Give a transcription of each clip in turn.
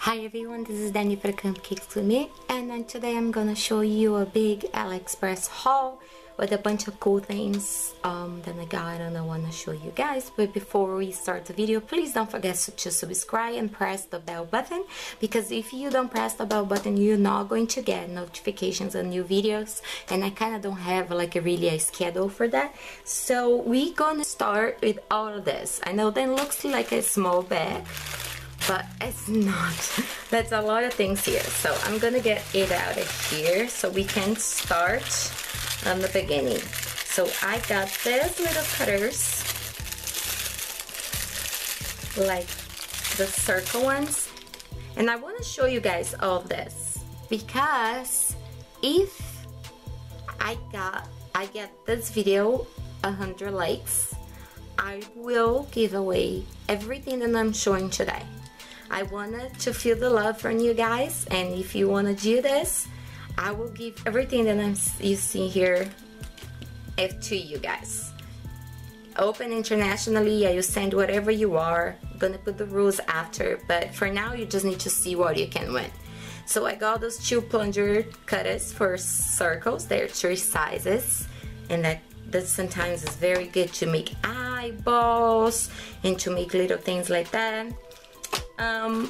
Hi everyone, this is Danny for Cupcakes Gourmet, and then today I'm gonna show you a big AliExpress haul with a bunch of cool things that I got and I wanna show you guys. But before we start the video, please don't forget to subscribe and press the bell button, because if you don't press the bell button, you're not going to get notifications on new videos, and I kinda don't have like a schedule for that. So we're gonna start with all of this. I know that looks like a small bag, but it's not. That's a lot of things here. So I'm gonna get it out of here so we can start on the beginning. So I got these little cutters, like the circle ones, and I want to show you guys all of this because if I get this video 100 likes, I will give away everything that I'm showing today. I wanted to feel the love from you guys, and if you want to do this, I will give everything that you see here to you guys. Open internationally, I will send whatever you are. I'm gonna put the rules after, but for now you just need to see what you can win. So I got those 2 plunger cutters for circles. They're 3 sizes, and that sometimes is very good to make eyeballs and to make little things like that.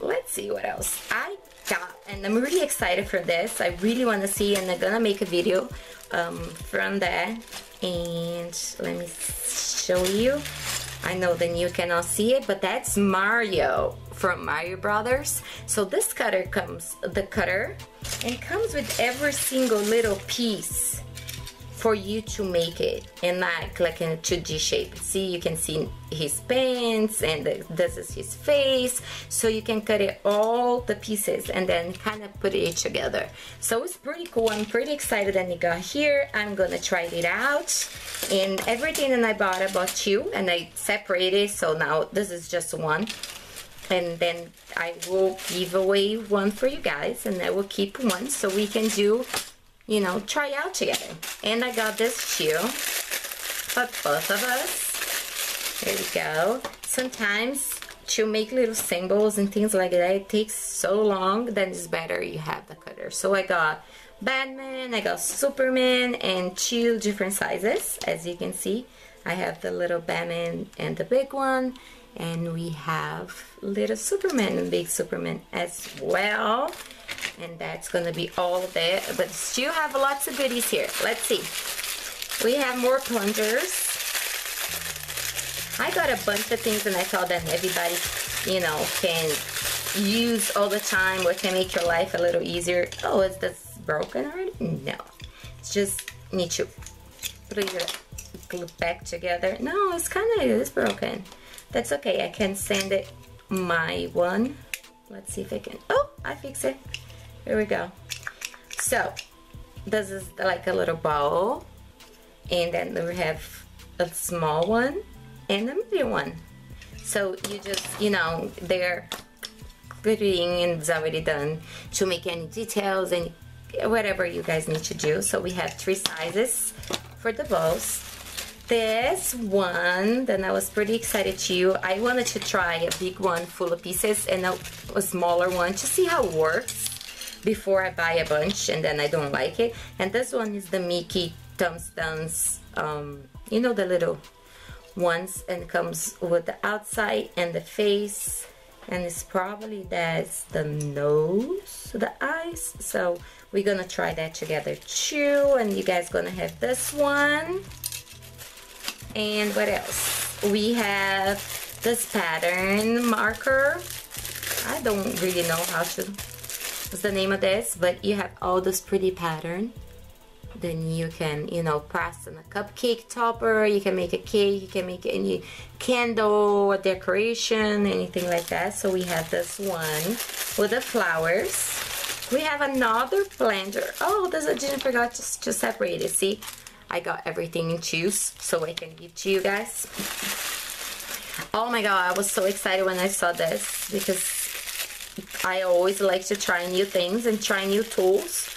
Let's see what else I got, and I'm really excited for this. I really want to see, and I'm gonna make a video from that, and let me show you. I know that you cannot see it, but that's Mario from Mario Brothers. So this cutter comes with with every single little piece for you to make it in like in a 2D shape. See, you can see his pants, and this is his face, so you can cut it all the pieces and then kind of put it together. So it's pretty cool. I'm pretty excited that it got here. I'm gonna try it out, and everything that I bought 2, and I separated, so now this is just 1, and then I will give away 1 for you guys, and I will keep 1 so we can do, you know, try out together. And I got this too for both of us. There we go. Sometimes to make little symbols and things like that, it takes so long, then it's better you have the cutter. So I got Batman, I got Superman, and 2 different sizes. As you can see, I have the little Batman and the big one, and we have little Superman and big Superman as well. And that's gonna be all of it, but still have lots of goodies here. Let's see. We have more plungers. I got a bunch of things, and I thought that everybody, you know, can use all the time, or can make your life a little easier. Oh, is this broken already? No, it's just need to put it back together. No, it's broken. That's okay. I can send it my one. Let's see if I can. Oh, I fixed it. Here we go. So this is like a little bowl, and then we have a small one and a medium one. So you just, you know, they're gluing, and it's already done to make any details and whatever you guys need to do. So we have 3 sizes for the bowls. This one, then I was pretty excited too. I wanted to try a big one full of pieces and a smaller one to see how it works before I buy a bunch and then I don't like it. And this one is the Mickey Thumbs Downs, you know, the little ones, and comes with the outside and the face, and it's probably that's the nose, the eyes. So we're gonna try that together too, and you guys gonna have this one. And what else? We have this pattern marker. I don't really know what's the name of this, but you have all this pretty pattern. Then you can, you know, press on a cupcake topper, you can make a cake, you can make any candle or decoration, anything like that. So we have this one with the flowers. We have another blender. Oh, I didn't forget to separate it. See, I got everything in 2s so I can give to you guys. Oh my god, I was so excited when I saw this, because I always like to try new things and try new tools.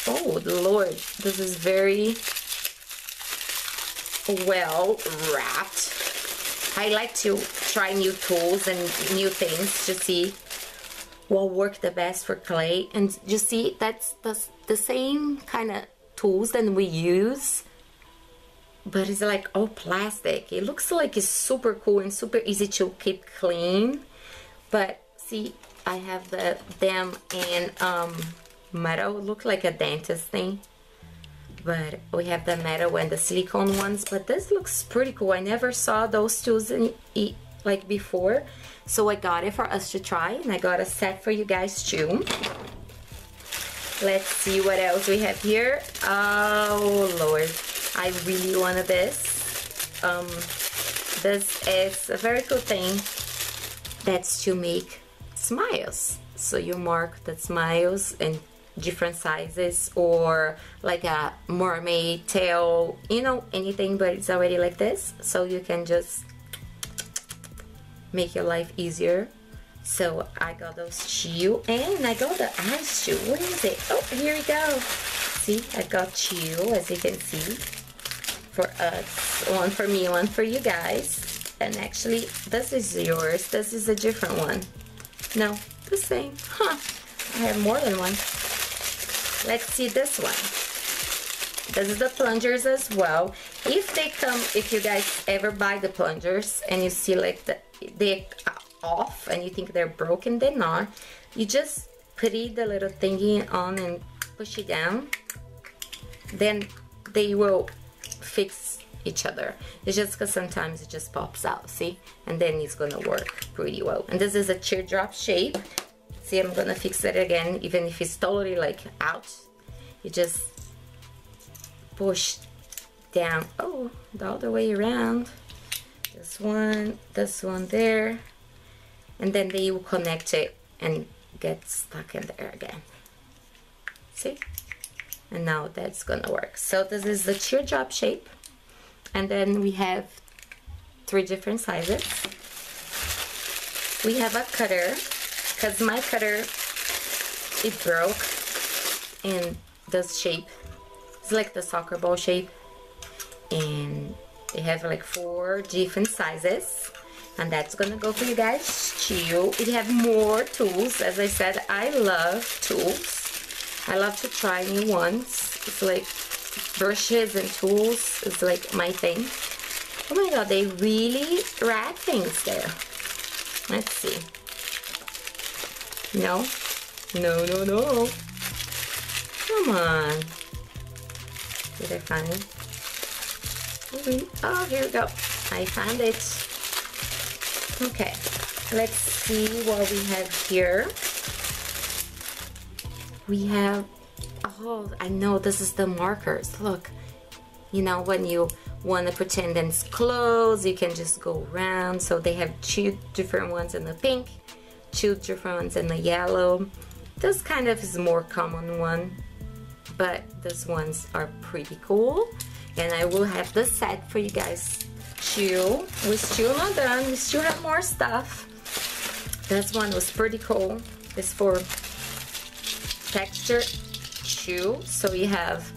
Oh Lord, this is very well wrapped. I like to try new tools and new things to see will work the best for clay. And you see, that's the same kind of tools that we use, but it's like all plastic. It looks like it's super cool and super easy to keep clean. But see, I have them in metal. Look like a dentist thing, but we have the metal and the silicone ones. But this looks pretty cool. I never saw those tools like before, so I got it for us to try, and I got a set for you guys too. Let's see what else we have here. Oh Lord, I really wanted this. This is a very cool thing. That's to make smiles. So you mark the smiles in different sizes, or like a mermaid tail, you know, anything, but it's already like this. So you can just make your life easier. So I got those two, and I got the eyes too. Where is it? Oh, here we go. See, I got two, as you can see, for us. One for me, one for you guys. And actually, this is yours. This is a different one. No, the same. Huh. I have more than one. Let's see this one. This is the plungers as well. If they come, if you guys ever buy the plungers and you see like they're off and you think they're broken, they're not. You just put the little thingy on and push it down. Then they will fix each other. It's just because sometimes it just pops out, see? And then it's gonna work pretty well. And this is a teardrop shape. See, I'm gonna fix it again, even if it's totally like out. You just push down, oh, the other way around. This one there. And then they will connect it and get stuck in there again. See? And now that's gonna work. So this is the teardrop shape. And then we have 3 different sizes. We have a cutter, because my cutter, it broke in this shape. It's like the soccer ball shape. And they have like 4 different sizes. And that's gonna go for you guys too. We have more tools. As I said, I love tools. I love to try new ones. It's like brushes and tools is like my thing. Oh my god, they really wrap things there. Let's see. No. No, no, no. Come on. Did I find it? Oh, here we go. I found it. Okay, let's see what we have here. We have, oh, I know this is the markers. Look, you know, when you want to pretend it's closed, you can just go around. So they have 2 different ones in the pink, 2 different ones in the yellow. This kind of is a more common one, but these ones are pretty cool. And I will have the set for you guys too. We're still not done. We still have more stuff. This one was pretty cool. It's for texture too. So you have,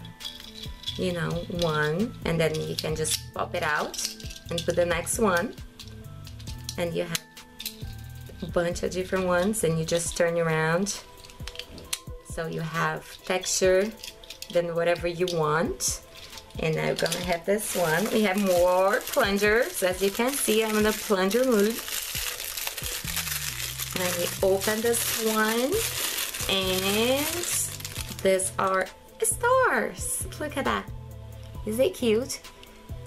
you know, one, and then you can just pop it out and put the next one. And you have a bunch of different ones, and you just turn around. So you have texture, then whatever you want. And I'm gonna have this one. We have more plungers. As you can see, I'm in a plunger mood. And we open this one, and these are stars. Look at that. Is it cute?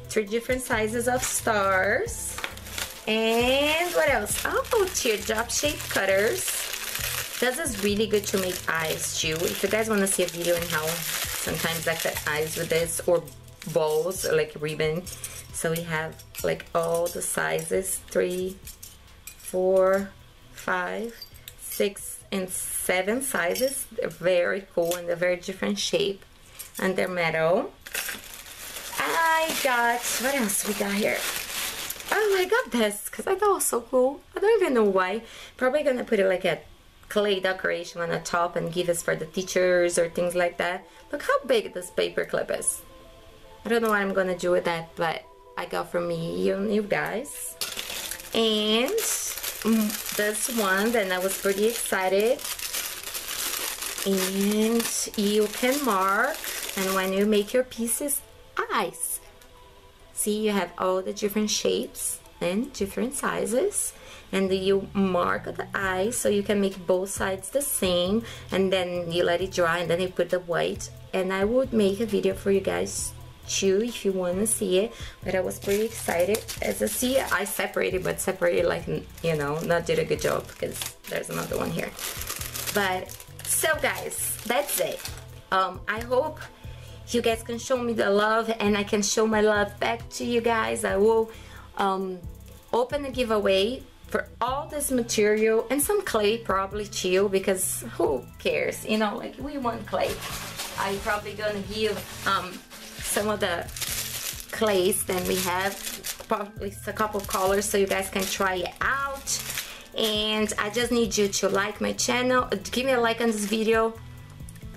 3 different sizes of stars. And what else? Oh, teardrop shaped cutters. This is really good to make eyes too. If you guys want to see a video on how sometimes I cut eyes with this, or balls, or like ribbon. So we have like all the sizes, 3, 4, 5, 6, and 7 sizes. They're very cool, and they're very different shape, and they're metal. I got, what else we got here? Oh, I got this because I thought it was so cool. I don't even know why. Probably gonna put it like a clay decoration on the top and give this for the teachers or things like that. Look how big this paper clip is. I don't know what I'm gonna do with that, but I got from me and you guys. And this one, then I was pretty excited. And you can mark, and when you make your pieces, eyes. See, you have all the different shapes and different sizes, and you mark the eyes so you can make both sides the same, and then you let it dry, and then you put the white. And I would make a video for you guys too if you want to see it, but I was pretty excited. As you see, I separated, but separated like, you know, not did a good job, because there's another one here. But so guys, that's it. I hope you guys can show me the love, and I can show my love back to you guys. I will open a giveaway for all this material and some clay probably too, because who cares, you know, like we want clay. I'm probably gonna give some of the clays that we have, probably a couple colors, so you guys can try it out. And I just need you to like my channel, give me a like on this video,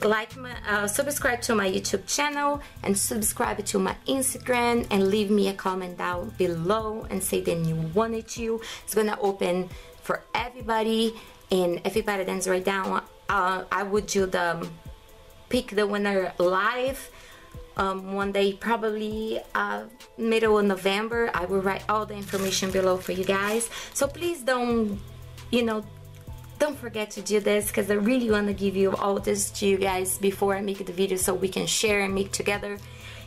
like my subscribe to my YouTube channel, and subscribe to my Instagram, and leave me a comment down below and say that you wanted to. It's gonna open for everybody, and everybody that's right down, I would do the pick the winner live one day, probably middle of November. I will write all the information below for you guys, so please don't, you know, don't forget to do this, because I really want to give you all this to you guys before I make the video, so we can share and make together.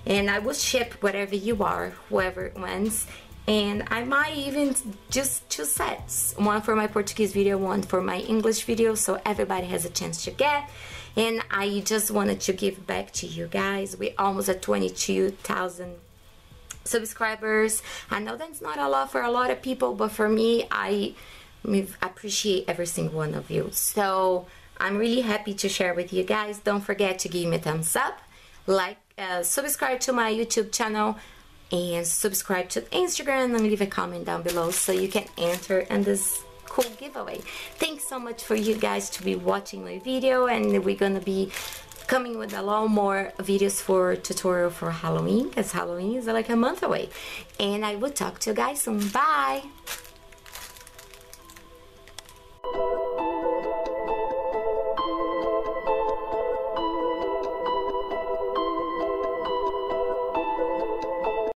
And I will ship whatever you are, whoever wins. And I might even just 2 sets, one for my Portuguese video, one for my English video, so everybody has a chance to get. And I just wanted to give back to you guys. We're almost at 22,000 subscribers. I know that's not a lot for a lot of people, but for me, I appreciate every single one of you. So I'm really happy to share with you guys. Don't forget to give me a thumbs up, like, subscribe to my YouTube channel, and subscribe to Instagram, and leave a comment down below so you can enter in this cool giveaway. Thanks so much for you guys to be watching my video, and we're gonna be coming with a lot more videos for tutorial for Halloween, because Halloween is like a month away. And I will talk to you guys soon. Bye!